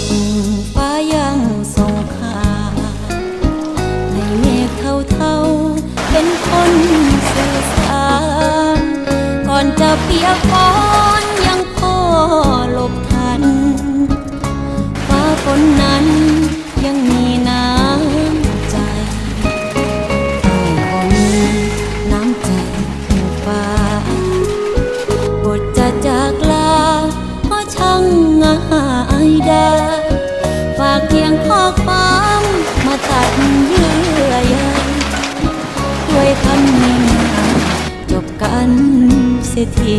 กฟ้ายังส่งข่าวให้เมฆเท่าๆเป็นคนสื่อสารก่อนจะเปียกฝนยังพอหลบทันฟ้าฝนนั้นยังมีน้ำใจใต้ก็มีน้ำใจขึ้นฟ้าบทจะจากลาเพราะช่างง่ายได้ฝากเพียงข้อความมาตัดเยื่อใยด้วยคำนี้จบกันเสียที